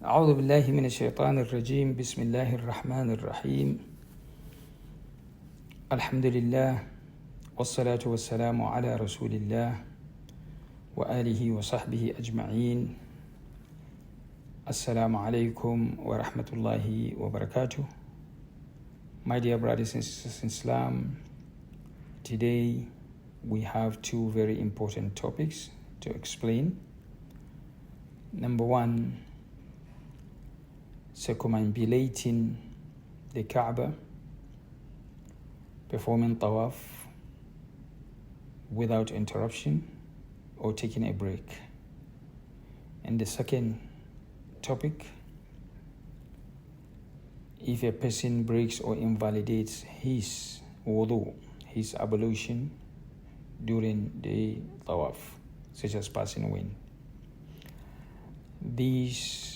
أعوذ بالله من الشيطان الرجيم. بسم الله الرحمن الرحيم. الحمد لله والصلاة والسلام على رسول الله وآله وصحبه أجمعين. Assalamu alaikum wa rahmatullahi wa barakatuh. My dear brothers and sisters in Islam, today we have two very important topics to explain. Number one, circumambulating the Kaaba, performing Tawaf without interruption or taking a break. And the second topic, if a person breaks or invalidates his wudu, his ablution during the Tawaf, such as passing away. These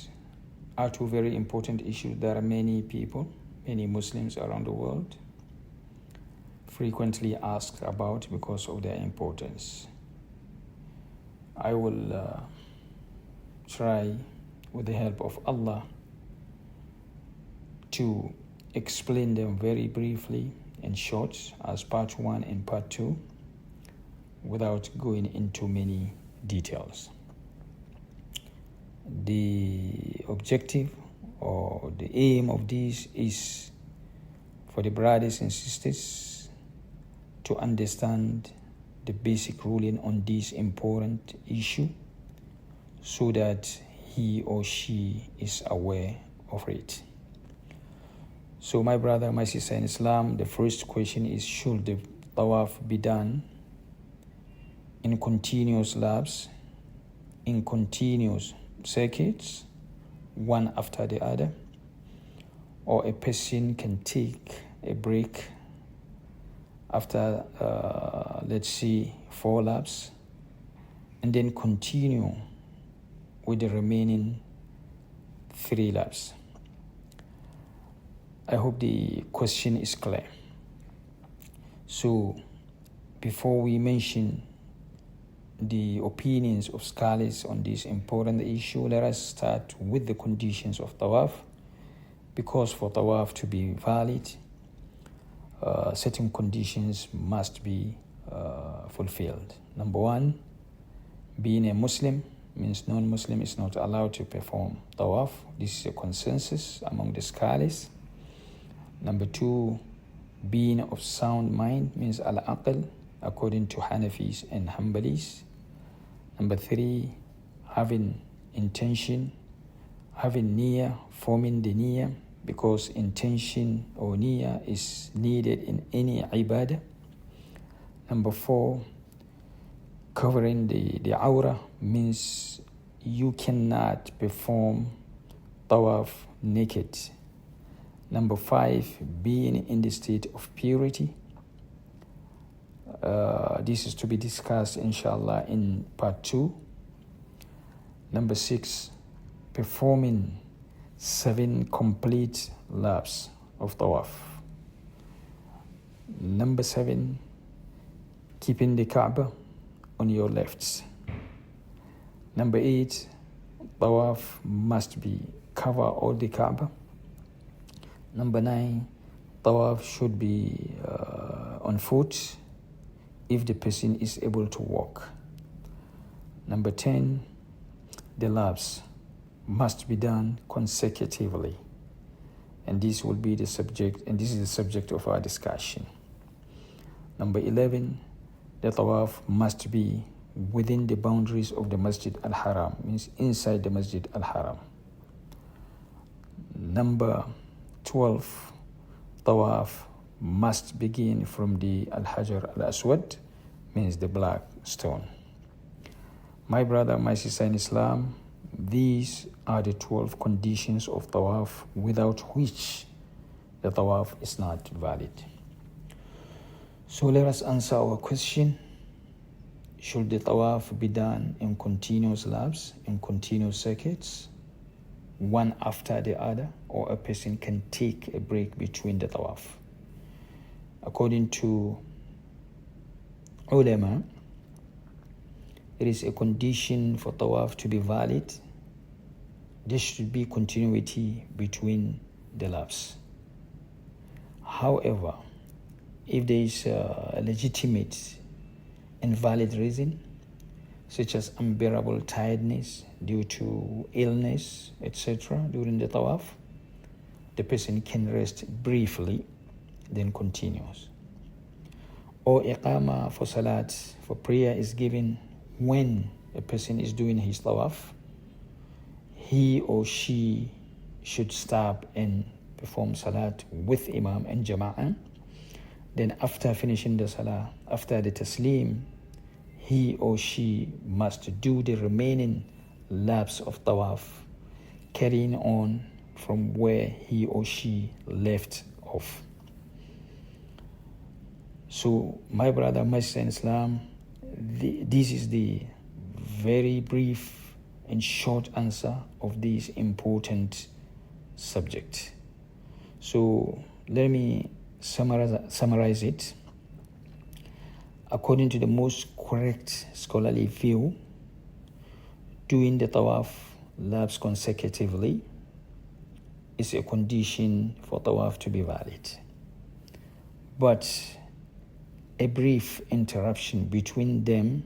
are two very important issues. There are many people, many Muslims around the world frequently asked about because of their importance. I will try with the help of Allah to explain them very briefly and short as part 1 and part 2 without going into many details. The objective or the aim of this is for the brothers and sisters to understand the basic ruling on this important issue so that he or she is aware of it. So my brother, my sister in Islam, the first question is, should the Tawaf be done in continuous laps, in continuous circuits, one after the other, or a person can take a break after let's say 4 laps and then continue with the remaining 3 laps? I hope the question is clear. So before we mention the opinions of scholars on this important issue, let us start with the conditions of Tawaf, because for Tawaf to be valid, certain conditions must be fulfilled. Number 1, being a Muslim, means non-Muslim is not allowed to perform Tawaf. This is a consensus among the scholars. Number 2, being of sound mind, means al-aql, according to Hanafis and Hanbalis. Number 3, having intention, having niyyah, forming the niyyah, because intention or niyyah is needed in any ibadah. Number 4, covering the awrah, means you cannot perform Tawaf naked. Number 5, being in the state of purity. This is to be discussed inshallah in part 2. Number 6, performing 7 complete laps of Tawaf. Number 7, keeping the Kaaba on your left. Number 8, Tawaf must be cover all the Kaaba. Number 9, Tawaf should be on foot if the person is able to walk. Number 10, the laps must be done consecutively. And this will be the subject, and this is the subject of our discussion. Number 11, the Tawaf must be within the boundaries of the Masjid al-Haram, means inside the Masjid al-Haram. Number 12, Tawaf must begin from the Al-Hajar al-Aswad, means the black stone. My brother, my sister in Islam, these are the 12 conditions of Tawaf without which the Tawaf is not valid. So let us answer our question. Should the Tawaf be done in continuous laps, in continuous circuits, one after the other, or a person can take a break between the Tawaf? According to ulama, it is a condition for Tawaf to be valid there should be continuity between the laps. However, if there is a legitimate and valid reason, such as unbearable tiredness due to illness, etc., during the tawaf, the person can rest briefly, then continues. Or iqama for salat, for prayer, is given when a person is doing his tawaf. He or she should stop and perform salat with imam and jama'ah. Then after finishing the salah, after the taslim, he or she must do the remaining laps of tawaf, carrying on from where he or she left off. So, my brother, my sister in Islam, this is the very brief and short answer of this important subject. So, let me summarize it. According to the most correct scholarly view, doing the tawaf laps consecutively is a condition for tawaf to be valid. But a brief interruption between them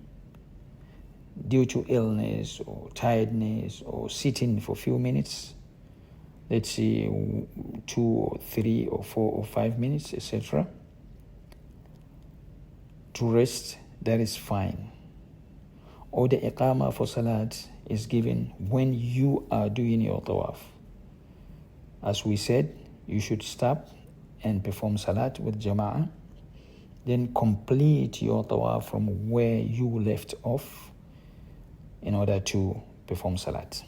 due to illness or tiredness or sitting for a few minutes, let's say 2 or 3 or 4 or 5 minutes, etc., to rest, that is fine. Or the iqama for salat is given when you are doing your tawaf. As we said, you should stop and perform salat with jama'ah, then complete your tawaf from where you left off in order to perform salat.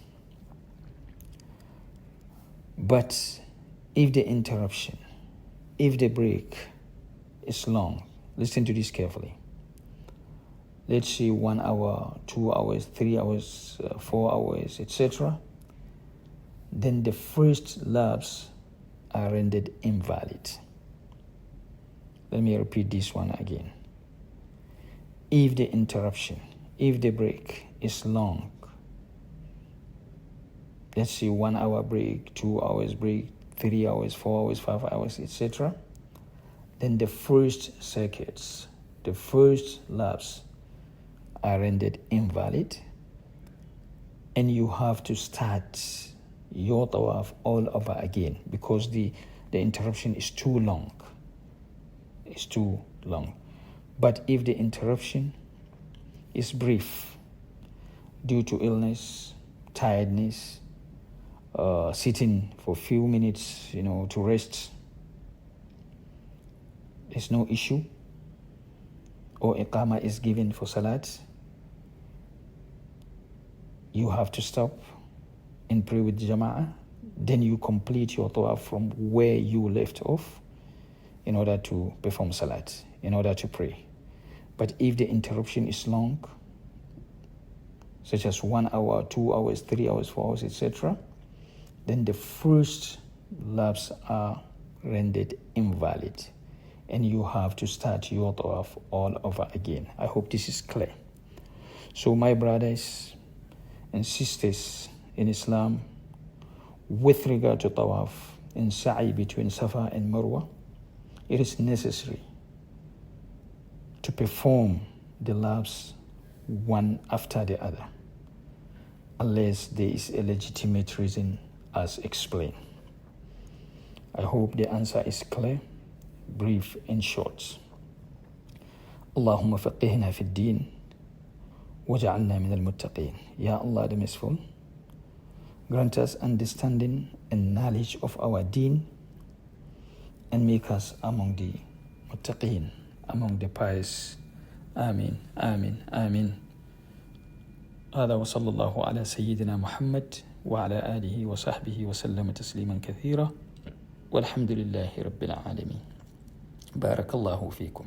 But if the interruption, if the break is long, listen to this carefully. Let's say 1 hour, 2 hours, 3 hours, 4 hours, etc., then the first laps are rendered invalid. Let me repeat this one again. If the interruption, if the break is long, let's say 1 hour break, 2 hours break, 3 hours, 4 hours, 5 hours, etc., then the first circuits, the first laps are rendered invalid, and you have to start your tawaf all over again because the interruption is too long. It's too long. But if the interruption is brief due to illness, tiredness, sitting for a few minutes, to rest, there's no issue, or iqama is given for salat, you have to stop and pray with jama'ah, then you complete your tawaf from where you left off in order to perform salat, in order to pray. But if the interruption is long, such as 1 hour, 2 hours, 3 hours, 4 hours, etc., then the first laps are rendered invalid, and you have to start your tawaf all over again. I hope this is clear. So my brothers and sisters in Islam, with regard to tawaf and sa'i between Safa and Marwa, it is necessary to perform the laps one after the other, unless there is a legitimate reason as explained. I hope the answer is clear, brief and short. Allahumma faqihna fi din waj'alna min al-muttaqin. Ya Allah the Merciful, grant us understanding and knowledge of our deen and make us among the muttaqin, among the pious. Amin, amin, amin. هذا وصلى الله على سيدنا محمد وعلى آله وصحبه وسلم تسليما كثيرا والحمد لله رب العالمين. بارك الله فيكم.